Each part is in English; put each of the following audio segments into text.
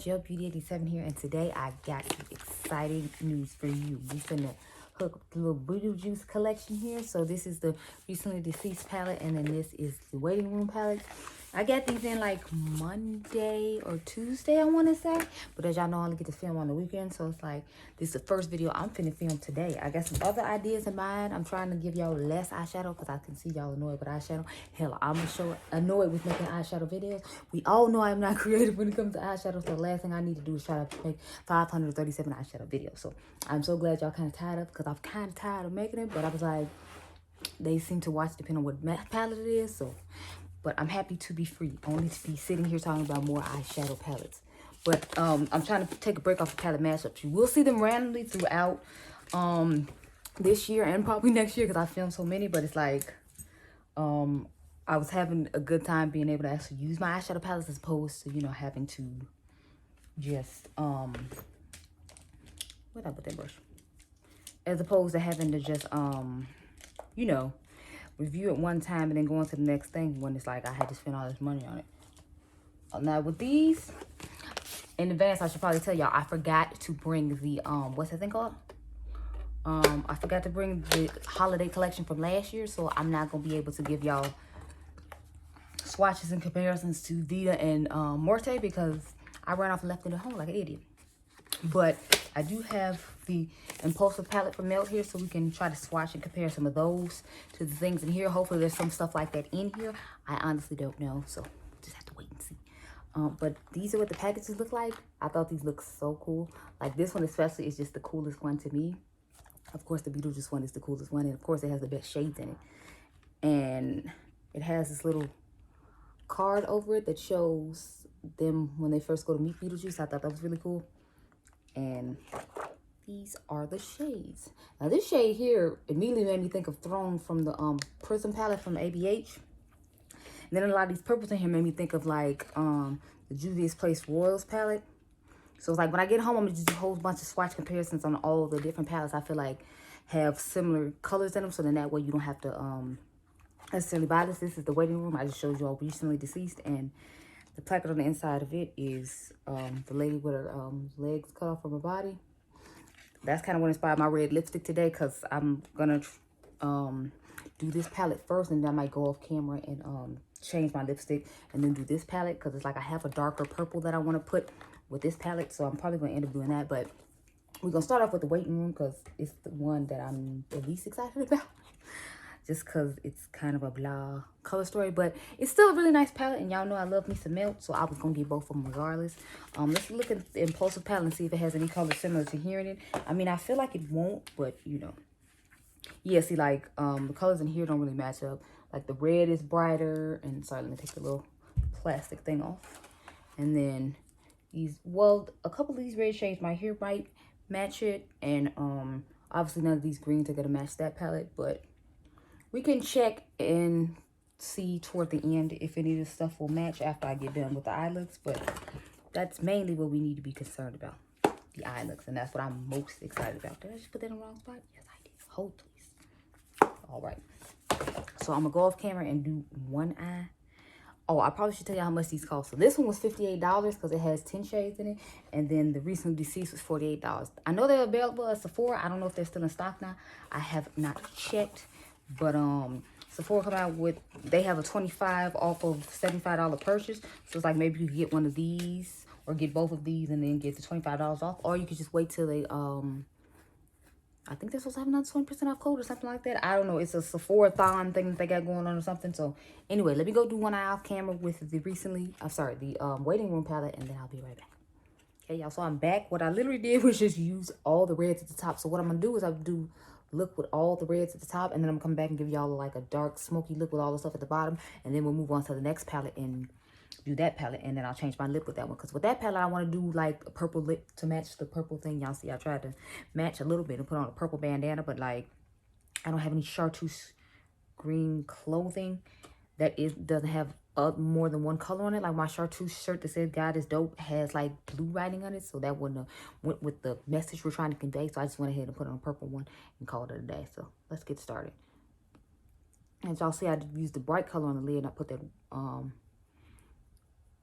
it's your Beauty 87 here, and today I got some exciting news for you. We finna hook up the little Beetlejuice collection here. So this is the recently deceased palette, and then this is the waiting room palette. I got these in like Monday or Tuesday, I want to say. But as y'all know, I only get to film on the weekend. So it's like, this is the first video I'm finna film today. I got some other ideas in mind. I'm trying to give y'all less eyeshadow because I can see y'all annoyed with eyeshadow. Hell, I'm annoyed with making eyeshadow videos. We all know I'm not creative when it comes to eyeshadow. So the last thing I need to do is try to make 537 eyeshadow videos. So I'm so glad y'all kind of tired of it because I'm kind of tired of making it. But I was like, they seem to watch depending on what palette it is. So, but I'm happy to be free. Only to be sitting here talking about more eyeshadow palettes. But I'm trying to take a break off of palette mashups. You will see them randomly throughout this year and probably next year because I filmed so many. But it's like I was having a good time being able to actually use my eyeshadow palettes as opposed to, you know, having to just where'd I put that brush? As opposed to having to just you know, review it one time and then go on to the next thing when it's like I had to spend all this money on it. Now with these, in advance I should probably tell y'all I forgot to bring the what's that thing called? I forgot to bring the holiday collection from last year, so I'm not gonna be able to give y'all swatches and comparisons to Vita and Morte because I ran off and left it at home like an idiot. But I do have the Impulsive palette from Melt here, so we can try to swatch and compare some of those to the things in here. Hopefully there's some stuff like that in here. I honestly don't know, so just have to wait and see. But these are what the packages look like. I thought these look so cool. Like this one especially is just the coolest one to me. Of course, the Beetlejuice one is the coolest one, and of course it has the best shades in it. And it has this little card over it that shows them when they first go to meet Beetlejuice. I thought that was really cool. And these are the shades. Now this shade here immediately made me think of Throne from the Prism palette from ABH. And then a lot of these purples in here made me think of like the Juvia's Place Royals palette. So it's like when I get home, I'm gonna just do a whole bunch of swatch comparisons on all the different palettes I feel like have similar colors in them. So then that way you don't have to necessarily buy this. This is the waiting room. I just showed you all recently deceased, and the placard on the inside of it is the lady with her legs cut off from her body. That's kind of what inspired my red lipstick today, because I'm gonna do this palette first, and then I might go off camera and change my lipstick and then do this palette, because it's like I have a darker purple that I want to put with this palette, so I'm probably gonna end up doing that. But we're gonna start off with the waiting room because it's the one that I'm the least excited about. Just because it's kind of a blah color story, but it's still a really nice palette, and y'all know I love me some Melt, so I was gonna get both of them regardless. Let's look at the Impulsive palette and see if it has any color similar to here in it. I mean, I feel like it won't, but you know, yeah. See, like the colors in here don't really match up. Like the red is brighter, and sorry, let me take the little plastic thing off. And then these, well, a couple of these red shades right here might match it, and obviously none of these greens are gonna match that palette, but we can check and see toward the end if any of this stuff will match after I get done with the eye looks. But that's mainly what we need to be concerned about, the eye looks. And that's what I'm most excited about. Did I just put that in the wrong spot? Yes, I did. Hold, please. All right. So I'm going to go off camera and do one eye. Oh, I probably should tell you how much these cost. So this one was $58 because it has 10 shades in it. And then the recently deceased was $48. I know they're available at Sephora. I don't know if they're still in stock now. I have not checked. But Sephora come out with, they have a 25 off of $75 purchase. So it's like maybe you could get one of these or get both of these and then get the $25 off. Or you could just wait till they, I think they're supposed to have another 20% off code or something like that. I don't know. It's a Sephora-thon thing that they got going on or something. So anyway, let me go do one eye off camera with the waiting room palette, and then I'll be right back. Okay, y'all, so I'm back. What I literally did was just use all the reds at the top. So what I'm going to do is I'll do look with all the reds at the top, and then I'm gonna come back and give y'all like a dark smoky look with all the stuff at the bottom, and then we'll move on to the next palette and do that palette, and then I'll change my lip with that one, because with that palette I want to do like a purple lip to match the purple thing. Y'all see I tried to match a little bit and put on a purple bandana, but like I don't have any chartreuse green clothing that doesn't have more than one color on it. Like my chartreuse shirt that says God is dope has like blue writing on it, so that wouldn't have went with the message we're trying to convey. So I just went ahead and put on a purple one and called it a day. So let's get started. As y'all see, I used the bright color on the lid, and I put that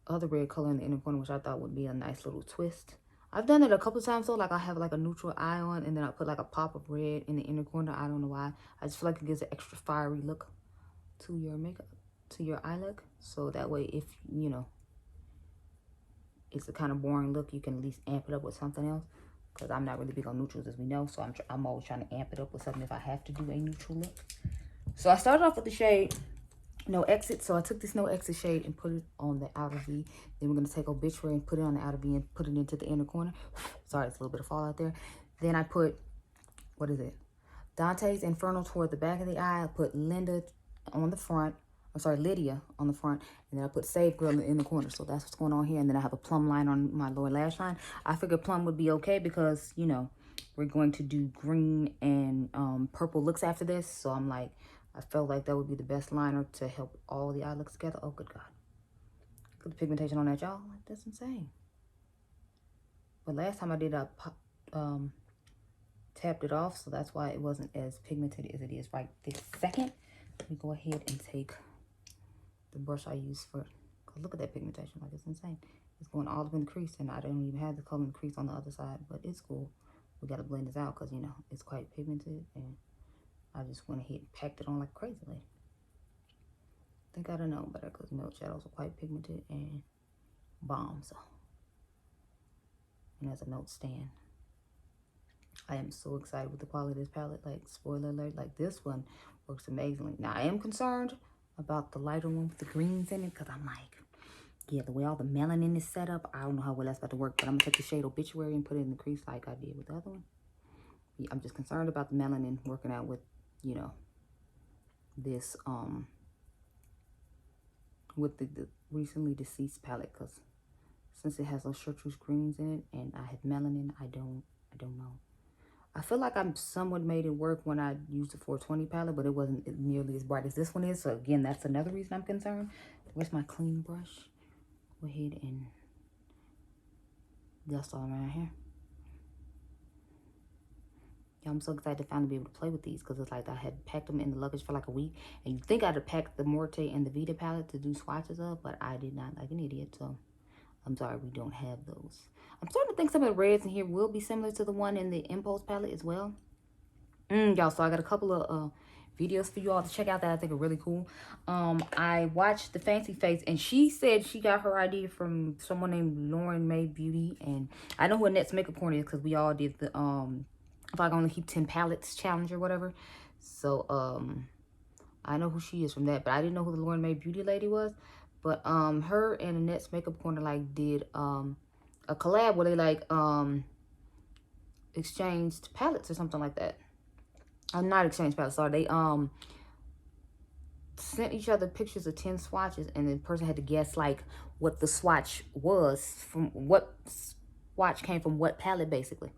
other red color in the inner corner, which I thought would be a nice little twist. I've done it a couple of times though. Like I have like a neutral eye on, and then I put like a pop of red in the inner corner. I don't know why. I just feel like it gives an extra fiery look to your makeup, to your eye look. So that way, if you know it's a kind of boring look, you can at least amp it up with something else. Because I'm not really big on neutrals, as we know. So I'm always trying to amp it up with something if I have to do a neutral look. So I started off with the shade No Exit. So I took this No Exit shade and put it on the outer V. Then we're going to take Obituary and put it on the outer V and put it into the inner corner. Sorry, it's a little bit of fallout there. Then I put, what is it? Dante's Inferno toward the back of the eye. I put Linda on the front. I'm sorry, Lydia on the front. And then I put Save Girl in the corner. So that's what's going on here. And then I have a plum line on my lower lash line. I figured plum would be okay because, you know, we're going to do green and purple looks after this. So I'm like, I felt like that would be the best liner to help all the eye looks together. Oh, good God. Look at the pigmentation on that, y'all. Like, that's insane. But last time I did, I tapped it off. So that's why it wasn't as pigmented as it is right this second. Let me go ahead and take the brush I use for, cause look at that pigmentation, like it's insane. It's going all up in the crease, and I don't even have the color in the crease on the other side, but it's cool. We gotta blend this out because you know it's quite pigmented, and I just went ahead and packed it on like crazy. I think I'd have known better because you know shadows are quite pigmented and bomb. So, and as a note stand, I am so excited with the quality of this palette. Like, spoiler alert, like this one works amazingly. Now I am concerned about the lighter one with the greens in it, because I'm like, yeah, the way all the melanin is set up, I don't know how well that's about to work, but I'm gonna take the shade Obituary and put it in the crease like I did with the other one. Yeah, I'm just concerned about the melanin working out with, you know, this with the recently deceased palette, because since it has those chartreuse greens in it and I have melanin, I don't know. I feel like I'm somewhat made it work when I used the 420 palette, but it wasn't nearly as bright as this one is. So again, that's another reason I'm concerned. Where's my clean brush? Go ahead and dust all around here. Yeah, I'm so excited to finally be able to play with these, because it's like I had packed them in the luggage for like a week. And you think I'd have packed the Morte and the Vita palette to do swatches of, but I did not, like an idiot. So I'm sorry, we don't have those. I'm starting to think some of the reds in here will be similar to the one in the Impulse palette as well. Y'all, so I got a couple of videos for you all to check out that I think are really cool. I watched the Fancy Face, and she said she got her idea from someone named Lauren May Beauty. And I know who Annette's Makeup Corner is, because we all did the if I can only keep 10 palettes challenge or whatever. So I know who she is from that, but I didn't know who the Lauren May Beauty lady was. But her and Annette's Makeup Corner like did a collab where they like exchanged palettes or something like that. I'm not exchanged palettes, sorry. They sent each other pictures of 10 swatches, and the person had to guess like what the swatch was, from what swatch came from what palette basically.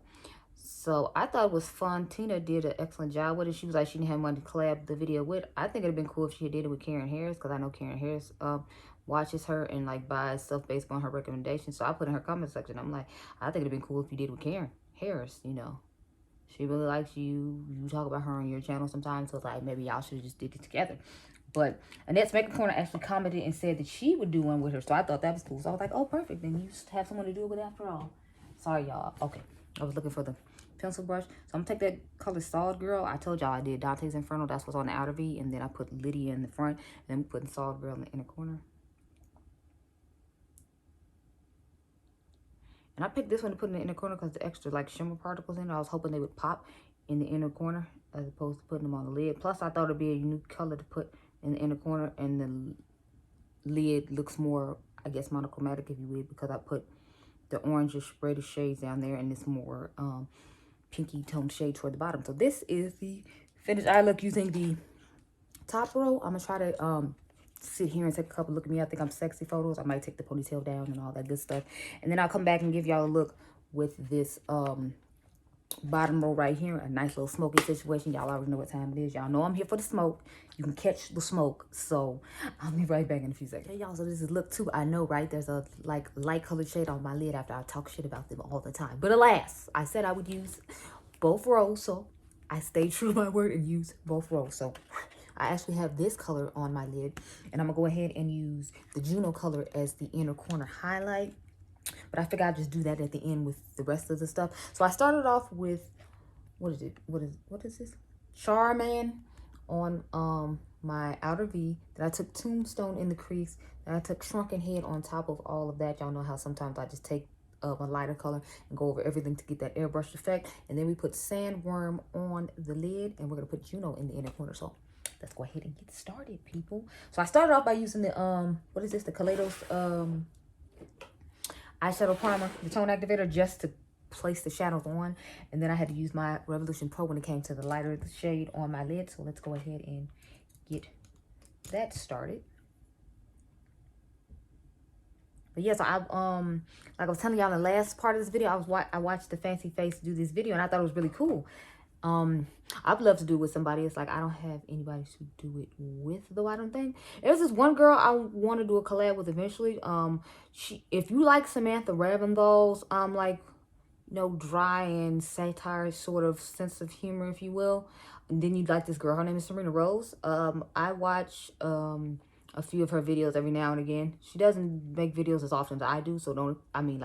So I thought it was fun. Tina did an excellent job with it. She was like, she didn't have money to collab the video with. I think it'd been cool if she did it with Karen Harris, because I know Karen Harris watches her and like buys stuff based on her recommendations. So I put in her comment section, I'm like, I think it'd been cool if you did it with Karen Harris, you know. She really likes you. You talk about her on your channel sometimes. So it's like, maybe y'all should have just did it together. But Annette's Makeup Corner actually commented and said that she would do one with her. So I thought that was cool. So I was like, oh, perfect. Then you just have someone to do it with after all. Sorry, y'all. Okay. I was looking for the pencil brush. So I'm going to take that color Solid Girl. I told y'all I did Dante's Inferno. That's what's on the outer V. And then I put Lydia in the front. And then I'm putting Solid Girl in the inner corner. And I picked this one to put in the inner corner because the extra like shimmer particles in it. I was hoping they would pop in the inner corner as opposed to putting them on the lid. Plus, I thought it'd be a unique color to put in the inner corner, and the lid looks more, I guess, monochromatic, if you will, because I put the orangish, reddish shades down there, and this more pinky toned shade toward the bottom. So this is the finished eye look using the top row. I'm gonna try to sit here and take a couple look at me. I think I'm sexy photos. I might take the ponytail down and all that good stuff, and then I'll come back and give y'all a look with this bottom row right here, a nice little smoky situation. Y'all already know what time it is. Y'all know I'm here for the smoke. You can catch the smoke. So I'll be right back in a few seconds. Hey y'all, so this is look 2. I know, right? There's a like light colored shade on my lid after I talk shit about them all the time, but alas, I said I would use both rows, so I stayed true to my word and used both rows. So I actually have this color on my lid, and I'm gonna go ahead and use the Juno color as the inner corner highlight. But I figured I'd just do that at the end with the rest of the stuff. So I started off with, what is it? What is this? Charman on my outer V. Then I took Tombstone in the crease. Then I took Shrunken Head on top of all of that. Y'all know how sometimes I just take a lighter color and go over everything to get that airbrush effect. And then we put Sandworm on the lid, and we're gonna put Juno in the inner corner. So let's go ahead and get started, people. So I started off by using the what is this? The Kaleidos eyeshadow primer, the tone activator, just to place the shadows on. And then I had to use my Revolution Pro when it came to the lighter shade on my lid. So let's go ahead and get that started. But yes, like I was telling y'all in the last part of this video, I watched the Fancy Face do this video, and I thought it was really cool. I'd love to do it with somebody. It's like I don't have anybody to do it with, though. I don't think there's this one girl I want to do a collab with eventually. If you like Samantha Raventhal's like, you know, dry and satire sort of sense of humor, if you will, and then you'd like this girl. Her name is Serena Rose. I watch a few of her videos every now and again. She doesn't make videos as often as I do, so like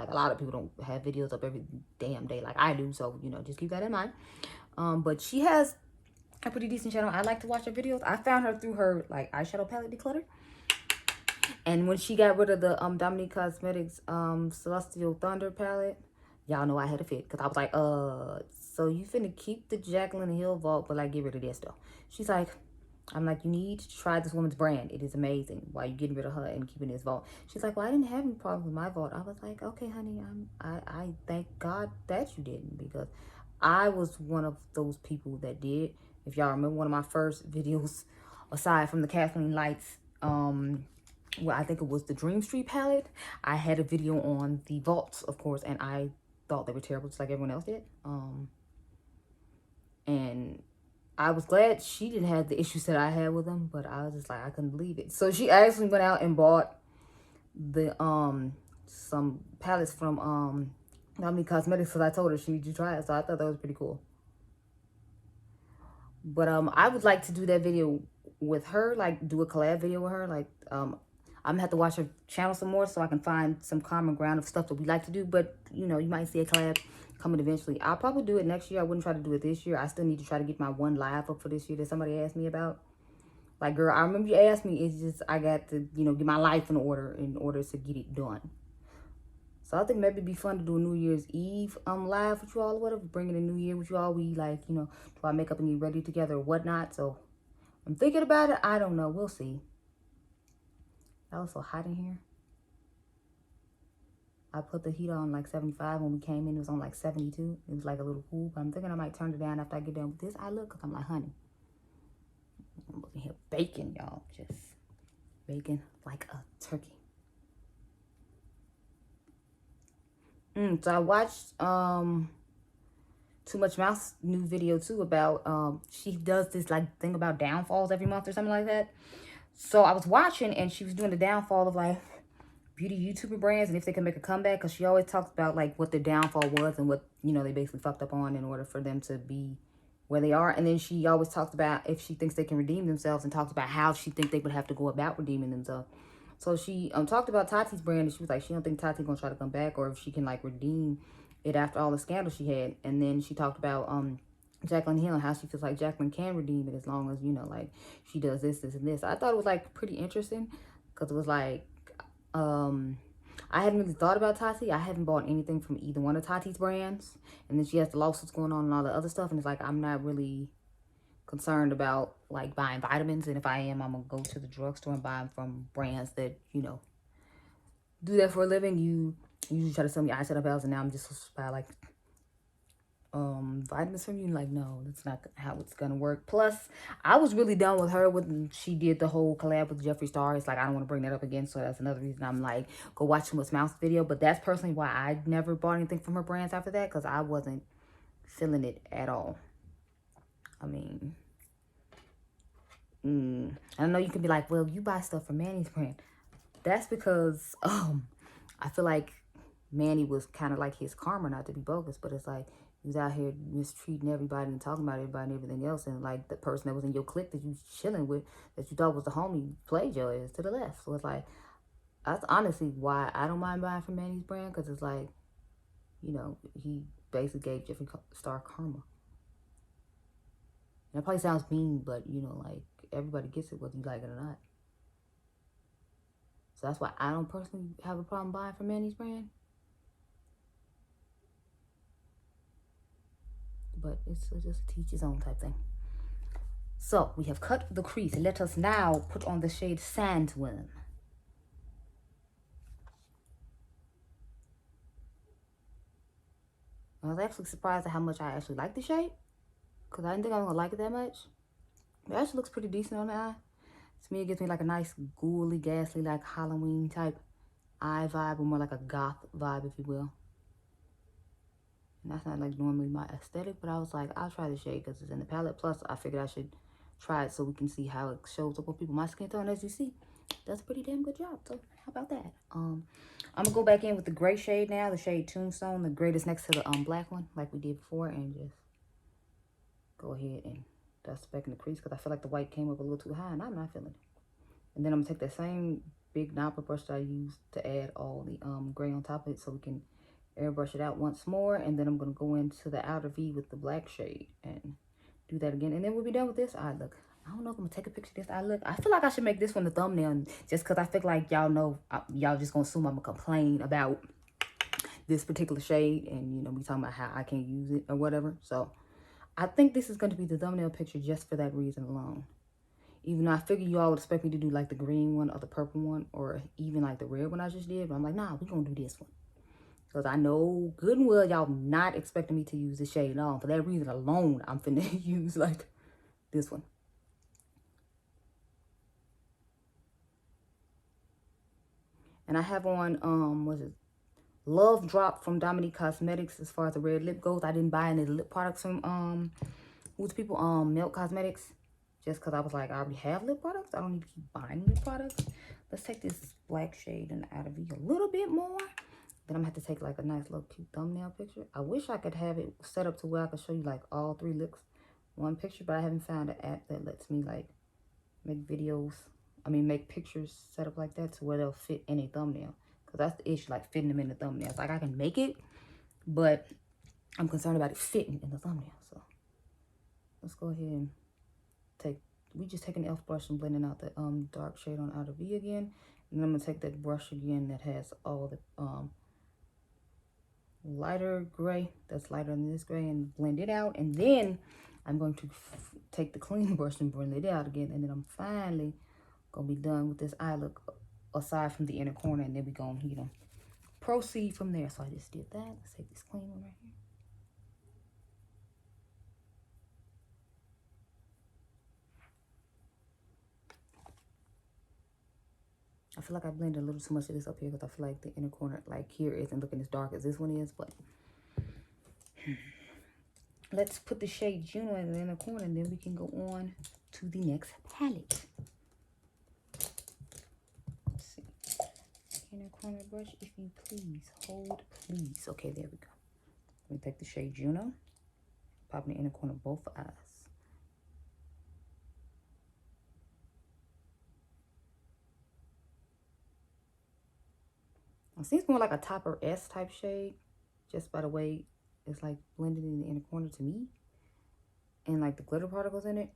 a lot of people don't have videos up every damn day like I do, so you know, just keep that in mind. But she has a pretty decent channel. I like to watch her videos. I found her through her like eyeshadow palette declutter. And when she got rid of the Dominique Cosmetics Celestial Thunder palette, y'all know I had a fit, because I was like, so you finna keep the Jaclyn Hill vault, but like get rid of this though. She's like, I'm like, you need to try this woman's brand. It is amazing. Why you getting rid of her and keeping this vault? She's like, well, I didn't have any problems with my vault. I was like, okay, honey, I thank God that you didn't, because I was one of those people that did. If y'all remember one of my first videos, aside from the Kathleen Lights, well, I think it was the Dream Street palette, I had a video on the vaults, of course, and I thought they were terrible, just like everyone else did. And I was glad she didn't have the issues that I had with them, but I was just like, I couldn't believe it. So she actually went out and bought the some palettes from Dominique Cosmetics, because I told her she needed to try it, so I thought that was pretty cool. But I would like to do that video with her, like do a collab video with her. Like I'm gonna have to watch her channel some more so I can find some common ground of stuff that we like to do. But you know, you might see a collab coming eventually. I'll probably do it next year. I wouldn't try to do it this year. I still need to try to get my one live up for this year that somebody asked me about. Like, girl, I remember you asked me. It's just I got to, you know, get my life in order to get it done. So I think maybe it'd be fun to do a New Year's Eve live with you all or whatever. Bring in a new year with you all. We like, you know, do our makeup and get ready together or whatnot. So I'm thinking about it. I don't know. We'll see. That was so hot in here. I put the heat on like 75. When we came in, it was on like 72. It was like a little cool. But I'm thinking I might turn it down after I get done with this. I look, because I'm like, honey, I'm looking here baking, y'all. Just baking like a turkey. So I watched Too Much Mouth's new video too about she does this like thing about downfalls every month or something like that. So I was watching, and she was doing the downfall of like beauty YouTuber brands and if they can make a comeback, because she always talks about like what their downfall was and what, you know, they basically fucked up on in order for them to be where they are. And then she always talks about if she thinks they can redeem themselves, and talks about how she thinks they would have to go about redeeming themselves. So she talked about Tati's brand, and she was like, she don't think Tati's gonna try to come back, or if she can like redeem it after all the scandals she had. And then she talked about Jaclyn Hill and how she feels like Jaclyn can redeem it as long as, you know, like she does this, this, and this. I thought it was like pretty interesting, because it was like I hadn't really thought about Tati. I haven't bought anything from either one of Tati's brands. And then she has the lawsuits going on and all the other stuff. And it's like, I'm not really concerned about like buying vitamins. And if I am, I'm going to go to the drugstore and buy them from brands that, you know, do that for a living. You usually try to sell me eyeshadow palettes, and now I'm just supposed to buy like vitamins from you. Like, no, that's not how it's gonna work. Plus, I was really done with her when she did the whole collab with Jeffree Star. It's like, I don't want to bring that up again, so that's another reason I'm like, go watch Too Much Mouth's video. But that's personally why I never bought anything from her brands after that, because I wasn't feeling it at all. I mean, I know you can be like, well, you buy stuff from Manny's brand. That's because I feel like Manny was kind of like his karma, not to be bogus, but it's like, You was out here mistreating everybody and talking about everybody and everything else. And like the person that was in your clique that you was chilling with, that you thought was the homie, played your ass to the left. So it's like, that's honestly why I don't mind buying from Manny's brand. Because it's like, you know, he basically gave Jeffree Star karma. And that probably sounds mean, but, you know, like, everybody gets it whether you like it or not. So that's why I don't personally have a problem buying from Manny's brand. But it's just teach his own type thing. So we have cut the crease. Let us now put on the shade Sandworm. I was actually surprised at how much I actually like the shade, because I didn't think I was gonna like it that much. It actually looks pretty decent on the eye. To me, it gives me like a nice ghouly, ghastly, like Halloween type eye vibe, or more like a goth vibe, if you will. And that's not like normally my aesthetic, but I was like, I'll try the shade because it's in the palette. Plus, I figured I should try it so we can see how it shows up on people. My skin tone, as you see, does a pretty damn good job. So how about that? I'm gonna go back in with the gray shade now, the shade Tombstone. The gray that's next to the black one, like we did before, and just go ahead and dust back in the crease because I feel like the white came up a little too high, and I'm not feeling it. And then I'm gonna take that same big Napa brush that I used to add all the gray on top of it, so we can airbrush it out once more. And then I'm going to go into the outer V with the black shade and do that again. And then we'll be done with this eye look. I don't know if I'm going to take a picture of this eye look. I feel like I should make this one the thumbnail, just because I feel like y'all know, y'all just going to assume I'm going to complain about this particular shade. And, you know, we talking about how I can't use it or whatever. So I think this is going to be the thumbnail picture just for that reason alone. Even though I figure you all would expect me to do like the green one or the purple one, or even like the red one I just did. But I'm like, nah, we're going to do this one. Because I know good and well y'all not expecting me to use the shade at all. For that reason alone, I'm finna use like this one. And I have on, what's it? Love Drop from Dominique Cosmetics as far as the red lip goes. I didn't buy any lip products from, who's people, Milk Cosmetics. Just because I was like, I already have lip products. I don't need to keep buying lip products. Let's take this black shade in the outer V a little bit more. Then I'm going to have to take like a nice little cute thumbnail picture. I wish I could have it set up to where I could show you like all 3 looks one picture, but I haven't found an app that lets me like make pictures set up like that to where they'll fit in a thumbnail. Because that's the issue, like fitting them in the thumbnail. It's like I can make it, but I'm concerned about it fitting in the thumbnail. So let's go ahead and we just take an e.l.f. brush and blending out the dark shade on outer V again. And then I'm going to take that brush again that has all the lighter gray, that's lighter than this gray, and blend it out. And then I'm going to take the clean brush and blend it out again. And then I'm finally going to be done with this eye look aside from the inner corner. And then we're going to, you know, proceed from there. So I just did that. Let's take this clean one right here. I feel like I blended a little too much of this up here because I feel like the inner corner, like here, isn't looking as dark as this one is. But let's put the shade Juno in the inner corner, and then we can go on to the next palette. Let's see. Inner corner brush, if you please. Hold, please. Okay, there we go. Let me take the shade Juno. Pop in the inner corner of both eyes. It seems more like a Topper S type shade, just by the way it's like blended in the inner corner to me. And like the glitter particles in it.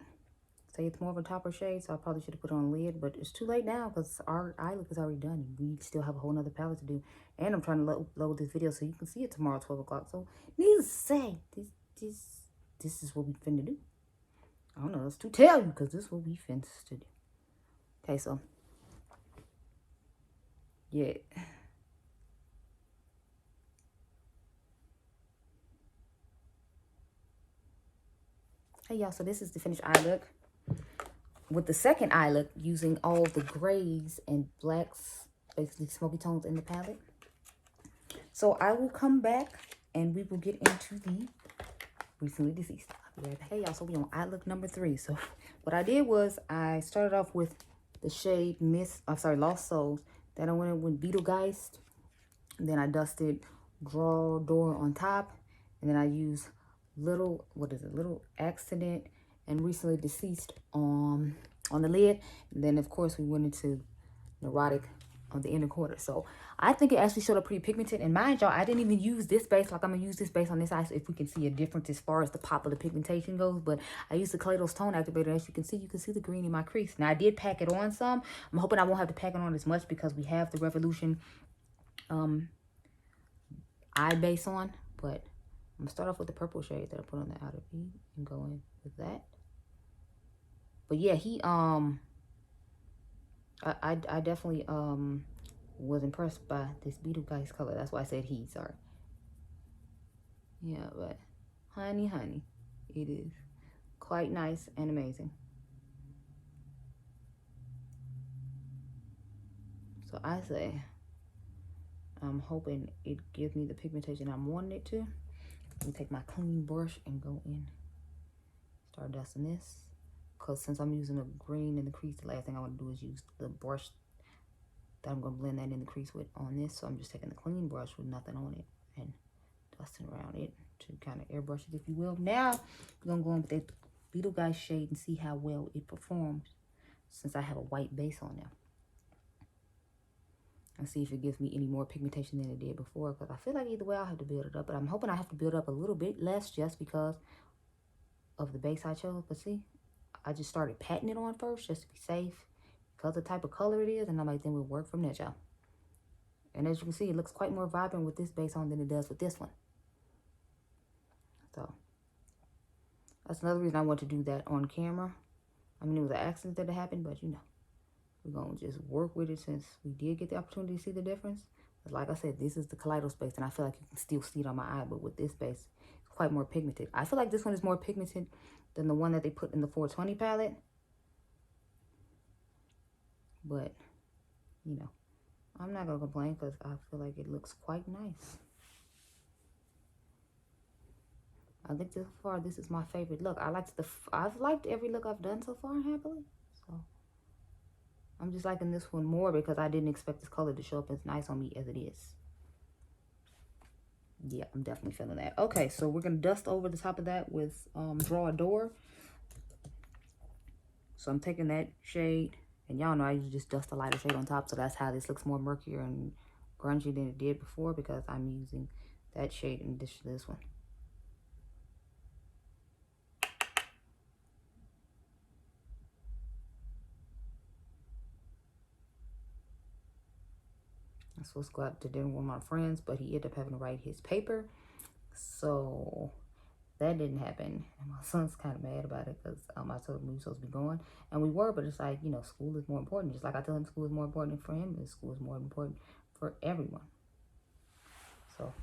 Say it's more of a Topper shade, so I probably should have put it on a lid. But it's too late now because our eye look is already done. We still have a whole nother palette to do. And I'm trying to load this video so you can see it tomorrow at 12 o'clock. So needless to say, this is what we finna do. I don't know else to tell you because this is what we finna to do. Okay, so yeah. Hey y'all, so this is the finished eye look. With the second eye look, using all the grays and blacks, basically smoky tones in the palette. So I will come back and we will get into the recently deceased. I'll be right back. Hey y'all, so we on eye look number 3. So what I did was I started off with the shade Lost Souls. Then I went in with Beetlejuice. Then I dusted Draw Door on top. And then I used little, what is it, little accident and recently deceased on the lid. And then of course we went into neurotic on the inner quarter. So I think it actually showed up pretty pigmented. And mind y'all, I didn't even use this base like I'm gonna use this base on this eye, so if we can see a difference as far as the pop of the pigmentation goes. But I used the Kaleidos tone activator. As you can see the green in my crease. Now I did pack it on some. I'm hoping I won't have to pack it on as much because we have the Revolution eye base on. But I'm gonna start off with the purple shade that I put on the outer V and go in with that. But yeah, he I definitely was impressed by this Beetlejuice color. That's why I said he, sorry. Yeah, but honey, it is quite nice and amazing. So I say I'm hoping it gives me the pigmentation I'm wanting it to. Let me take my clean brush and go in. Start dusting this. Because since I'm using a green in the crease, the last thing I want to do is use the brush that I'm going to blend that in the crease with on this. So I'm just taking the clean brush with nothing on it and dusting around it to kind of airbrush it, if you will. Now, we're going to go in with that Beetlejuice shade and see how well it performs since I have a white base on now. And see if it gives me any more pigmentation than it did before. Because I feel like either way I'll have to build it up. But I'm hoping I have to build up a little bit less just because of the base I chose. But see, I just started patting it on first just to be safe. Because of the type of color it is. And I'm like, then we'll work from there, y'all. And as you can see, it looks quite more vibrant with this base on than it does with this one. So, that's another reason I want to do that on camera. I mean, it was an accident that it happened, but you know. We're going to just work with it since we did get the opportunity to see the difference. But like I said, this is the Kaleidos base, and I feel like you can still see it on my eye, but with this base, it's quite more pigmented. I feel like this one is more pigmented than the one that they put in the 420 palette. But, you know, I'm not going to complain because I feel like it looks quite nice. I think so far this is my favorite look. I've liked every look I've done so far, happily. So I'm just liking this one more because I didn't expect this color to show up as nice on me as it is. Yeah, I'm definitely feeling that. Okay, so we're going to dust over the top of that with Draw a Door. So I'm taking that shade. And y'all know I usually just dust a lighter shade on top. So that's how this looks more murkier and grungy than it did before. Because I'm using that shade in addition to this one. I'm supposed to go out to dinner with my friends, but he ended up having to write his paper. So that didn't happen. And my son's kind of mad about it because I told him we were supposed to be going. And we were, but it's like, you know, school is more important. Just like I tell him school is more important for him, and school is more important for everyone. So,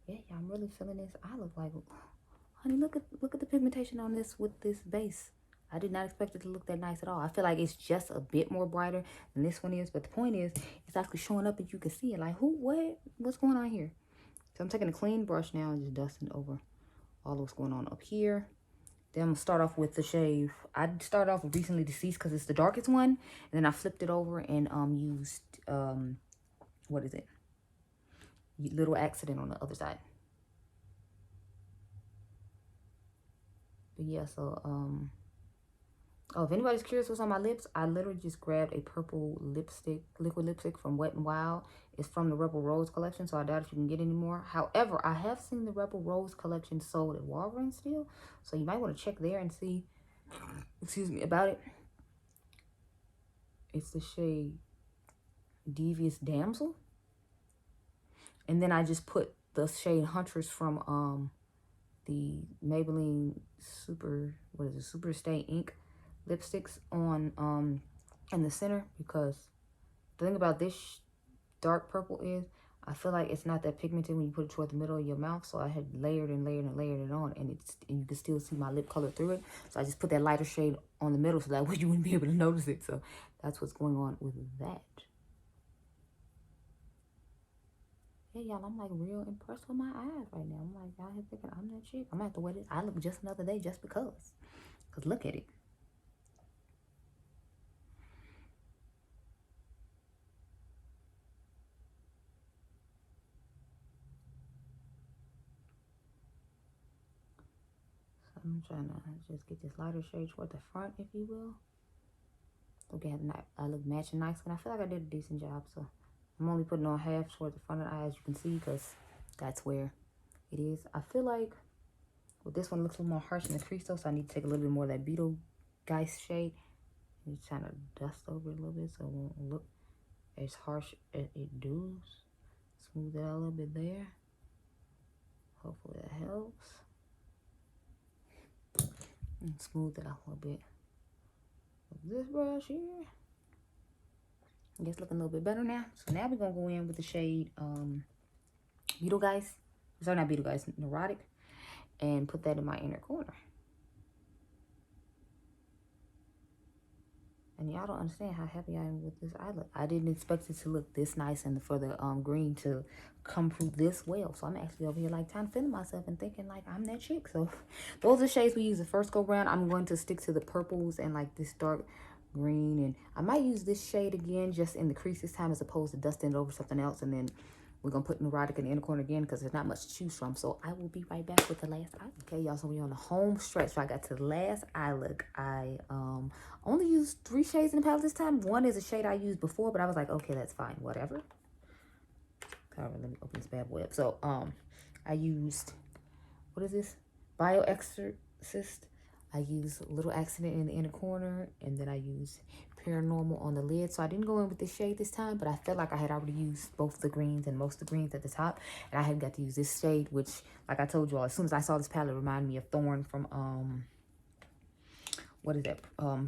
yeah, I'm really feeling this. I look like, honey, look at the pigmentation on this with this base. I did not expect it to look that nice at all. I feel like it's just a bit more brighter than this one is. But the point is, it's actually showing up and you can see it. Like, what's going on here? So I'm taking a clean brush now and just dusting over all of what's going on up here. Then I'm going to start off with the shade. I started off with Recently Deceased because it's the darkest one. And then I flipped it over and used, what is it? Little Accident on the other side. But yeah, so, oh, if anybody's curious what's on my lips, I literally just grabbed a purple lipstick, liquid lipstick from Wet n Wild. It's from the Rebel Rose collection, so I doubt if you can get any more. However, I have seen the Rebel Rose collection sold at Walgreens still, so you might want to check there and see, excuse me, about it. It's the shade Devious Damsel. And then I just put the shade Huntress from the Maybelline Super Stay Ink lipsticks on in the center, because the thing about this dark purple is I feel like it's not that pigmented when you put it toward the middle of your mouth. So I had layered and layered and layered it on, and you can still see my lip color through it. So I just put that lighter shade on the middle so that way you wouldn't be able to notice it. So that's what's going on with that. Yeah, y'all, I'm like real impressed with my eyes right now. I'm like out here thinking I'm that chick. I'm gonna have to wear this. I look just another day just because. Cause look at it. I'm trying to just get this lighter shade toward the front, if you will. Okay, I look matching nice, and I feel like I did a decent job. So I'm only putting on half toward the front of the eye, as you can see, because that's where it is. I feel like well, this one looks a little more harsh in the crease, though, so I need to take a little bit more of that Beetlejuice shade and just trying to dust over it a little bit so it won't look as harsh as it does. Smooth it out a little bit there. Hopefully that helps. And smooth it out a little bit with this brush here. I guess looking a little bit better now. So now we're gonna go in with the shade Beetlejuice. Sorry, not Beetlejuice, Neurotic, and put that in my inner corner. And y'all don't understand how happy I am with this eye look. I didn't expect it to look this nice and for the green to come through this well. So I'm actually over here like trying to feeling myself and thinking like I'm that chick. So those are shades we use the first go round. I'm going to stick to the purples and like this dark green. And I might use this shade again just in the crease this time as opposed to dusting it over something else. And then we're going to put Neurotic in the inner corner again because there's not much to choose from. So I will be right back with the last eye. Okay, y'all, so we're on the home stretch. So I got to the last eye look. I only used 3 shades in the palette this time. One is a shade I used before, but I was like, okay, that's fine, whatever. Let me open this bad boy up. So I used, what is this? Bio Exorcist. I used Little Accident in the inner corner, and then I used Paranormal on the lid. So I didn't go in with this shade this time, but I felt like I had already used both the greens and most of the greens at the top, and I hadn't got to use this shade, which, like I told you all, as soon as I saw this palette, it reminded me of Thorn from what is that?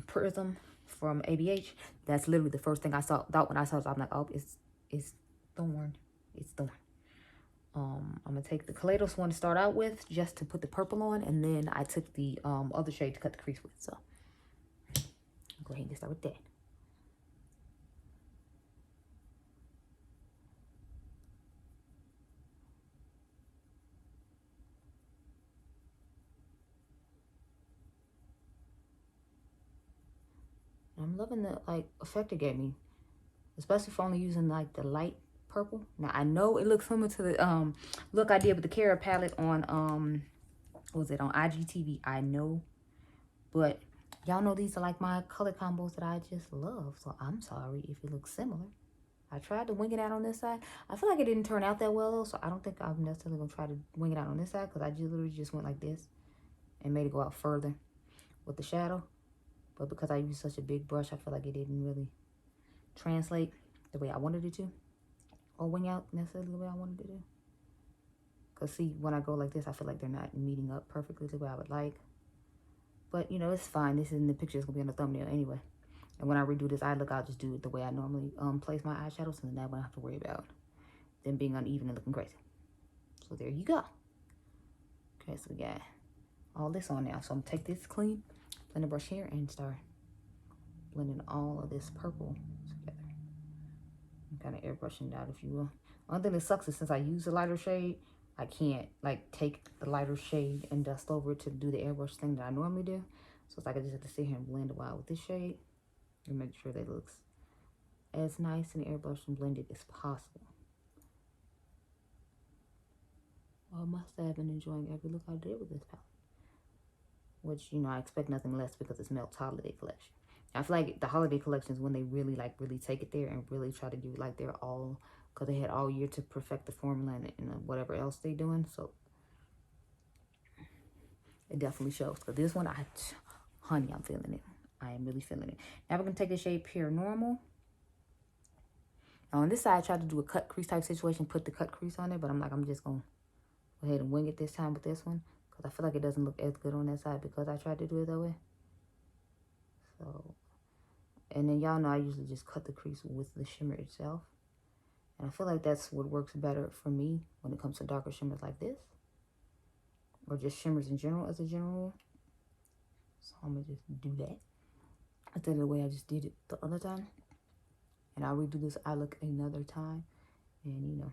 Prism from ABH. That's literally the first thing I thought when I saw it. So I'm like, oh, it's Thorn. It's Thorn. I'm gonna take the Kaleidos one to start out with, just to put the purple on, and then I took the other shade to cut the crease with. So I'll go ahead and get started with that. I'm loving the effect it gave me, especially for only using like the light purple. Now I know it looks similar to the look I did with the Cara palette on what was it, on IGTV? I know, but y'all know these are like my color combos that I just love. So I'm sorry if it looks similar. I tried to wing it out on this side. I feel like it didn't turn out that well though, so I don't think I'm necessarily gonna try to wing it out on this side because I just literally just went like this and made it go out further with the shadow. But because I used such a big brush, I feel like it didn't really translate the way I wanted it to, or wing out necessarily the way I wanted it to. Because see, when I go like this, I feel like they're not meeting up perfectly the way I would like. But, you know, it's fine. This is in the picture. It's going to be on the thumbnail anyway. And when I redo this eye look, I'll just do it the way I normally place my eyeshadow. So then I won't have to worry about them being uneven and looking crazy. So there you go. Okay, so we got all this on now. So I'm going to take this clean blender brush here and start blending all of this purple together. I'm kind of airbrushing it out, if you will. One thing that sucks is since I use a lighter shade, I can't like take the lighter shade and dust over it to do the airbrush thing that I normally do. So it's like I just have to sit here and blend a while with this shade and make sure that it looks as nice and airbrushed and blended as possible. Well, I must have been enjoying every look I did with this palette. Which, you know, I expect nothing less because it's Melt's holiday collection. I feel like the holiday collection is when they really take it there and really try to give it like their all, because they had all year to perfect the formula and whatever else they doing. So it definitely shows. Because this one, honey, I'm feeling it. I am really feeling it. Now we're going to take the shade Paranormal. Now on this side, I tried to do a cut crease type situation, put the cut crease on there, but I'm just going to go ahead and wing it this time with this one. Because I feel like it doesn't look as good on that side because I tried to do it that way. So, and then y'all know I usually just cut the crease with the shimmer itself. And I feel like that's what works better for me when it comes to darker shimmers like this. Or just shimmers in general as a general rule. So I'm going to just do that. Instead of the way I just did it the other time. And I'll redo this eye look another time. And, you know,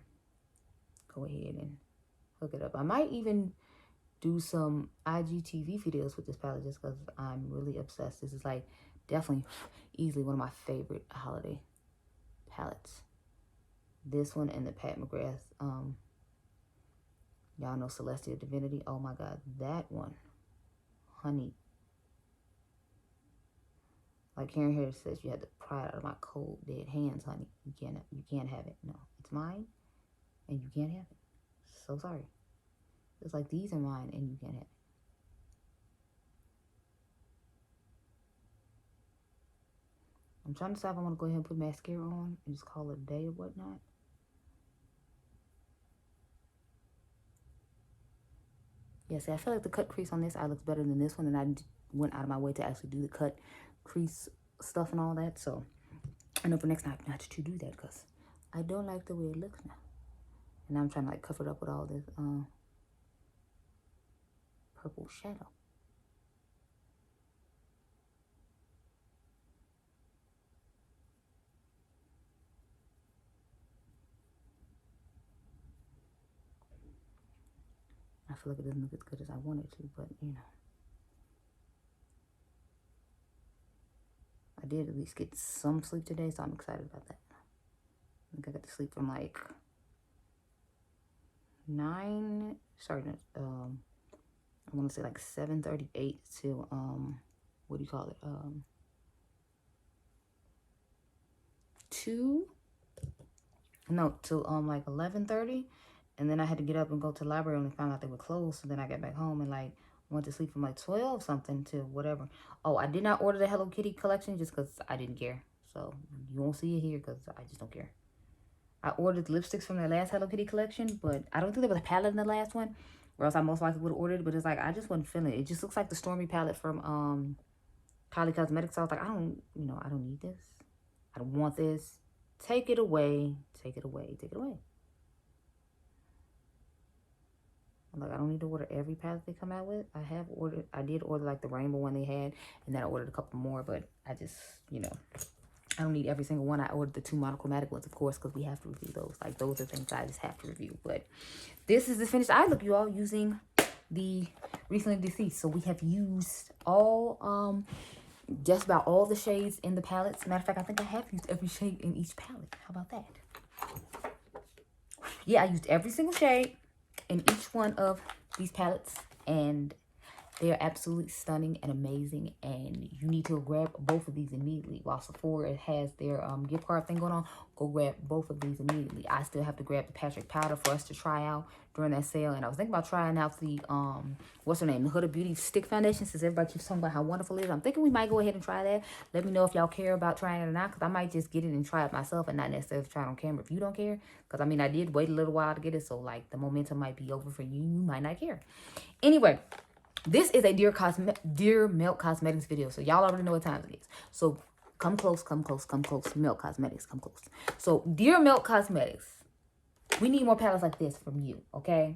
go ahead and hook it up. I might even do some IGTV videos with this palette just because I'm really obsessed. This is like definitely easily one of my favorite holiday palettes. This one and the Pat McGrath, y'all know Celestial Divinity. Oh my God, that one, honey. Like here it says you had to pry it out of my cold dead hands, honey. You can't have it. No, it's mine and you can't have it. So sorry. It's like these are mine and you can't have it. I'm trying to decide if I want to go ahead and put mascara on and just call it a day or whatnot. Yeah, see, I feel like the cut crease on this eye looks better than this one, and I went out of my way to actually do the cut crease stuff and all that. So I know for next time not to do that because I don't like the way it looks now. And I'm trying to like cover it up with all this purple shadow. I feel like it doesn't look as good as I wanted to, but you know. I did at least get some sleep today, so I'm excited about that. I think I got to sleep from like 9, sorry, I want to say like 7:38 till, what do you call it? like 11:30. And then I had to get up and go to the library and found out they were closed. So then I got back home and like went to sleep from like 12 something to whatever. Oh, I did not order the Hello Kitty collection just because I didn't care. So you won't see it here because I just don't care. I ordered the lipsticks from the last Hello Kitty collection, but I don't think there was a palette in the last one, or else I most likely would have ordered it. But it's like I just wasn't feeling it. It just looks like the Stormy palette from Kylie Cosmetics. So I was like, I don't need this. I don't want this. Take it away. Take it away. Take it away. Like, I don't need to order every palette they come out with. I did order like the rainbow one they had, and then I ordered a couple more, but I just, I don't need every single one. I ordered the 2 monochromatic ones, of course, because we have to review those. Like, those are things I just have to review. But this is the finished eye look, you all, using the recently deceased. So we have used all, just about all the shades in the palettes. Matter of fact, I think I have used every shade in each palette. How about that? Yeah, I used every single shade in each one of these palettes, and they are absolutely stunning and amazing, and you need to grab both of these immediately. While Sephora has their gift card thing going on, go grab both of these immediately. I still have to grab the Patrick powder for us to try out during that sale, and I was thinking about trying out the what's her name, the Huda Beauty stick foundation, since everybody keeps talking about how wonderful it is. I'm thinking we might go ahead and try that. Let me know if y'all care about trying it or not, because I might just get it and try it myself and not necessarily try it on camera if you don't care, because I mean, I did wait a little while to get it, so like the momentum might be over for you. You might not care. Anyway, this is a Dear Milk Cosmetics video, so y'all already know what time it is. So come close, come close, come close. Milk Cosmetics, come close. So Dear Milk Cosmetics, we need more palettes like this from you, okay?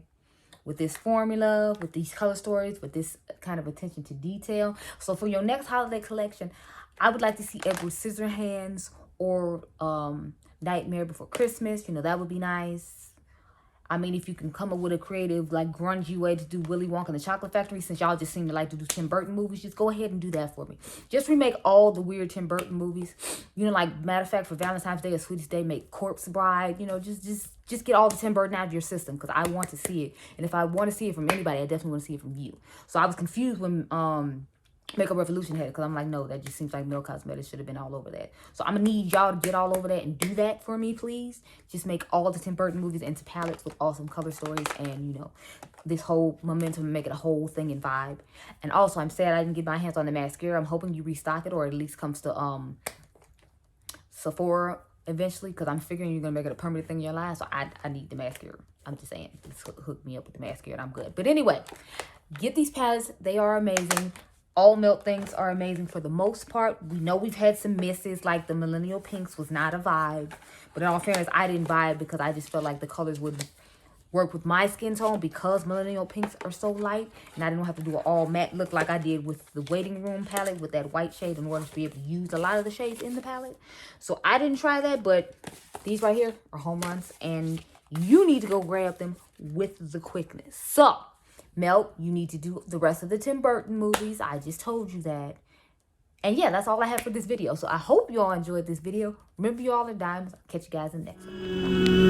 With this formula, with these color stories, with this kind of attention to detail. So for your next holiday collection, I would like to see Edward Scissorhands or Nightmare Before Christmas. That would be nice. I mean, if you can come up with a creative, like, grungy way to do Willy Wonka and the Chocolate Factory, since y'all just seem to like to do Tim Burton movies, just go ahead and do that for me. Just remake all the weird Tim Burton movies. Like, matter of fact, for Valentine's Day or Sweetest Day, make Corpse Bride. Just get all the Tim Burton out of your system, because I want to see it. And if I want to see it from anybody, I definitely want to see it from you. So I was confused when Makeup Revolution had it, because I'm like, no, that just seems like Milk Cosmetics should have been all over that. So I'm going to need y'all to get all over that and do that for me, please. Just make all the Tim Burton movies into palettes with awesome color stories and, this whole momentum and make it a whole thing and vibe. And also, I'm sad I didn't get my hands on the mascara. I'm hoping you restock it, or at least comes to Sephora eventually, because I'm figuring you're going to make it a permanent thing in your life. So I need the mascara. I'm just saying, just hook me up with the mascara and I'm good. But anyway, get these palettes. They are amazing. All Milk things are amazing for the most part. We know we've had some misses, like the Millennial Pinks was not a vibe. But in all fairness, I didn't buy it because I just felt like the colors would work with my skin tone, because Millennial Pinks are so light. And I didn't have to do an all matte look like I did with the Waiting Room palette with that white shade in order to be able to use a lot of the shades in the palette. So I didn't try that, but these right here are home runs. And you need to go grab them with the quickness. So Melt, you need to do the rest of the Tim Burton movies. I just told you that. And yeah, that's all I have for this video. So I hope you all enjoyed this video. Remember, you all are diamonds. I'll catch you guys in the next one.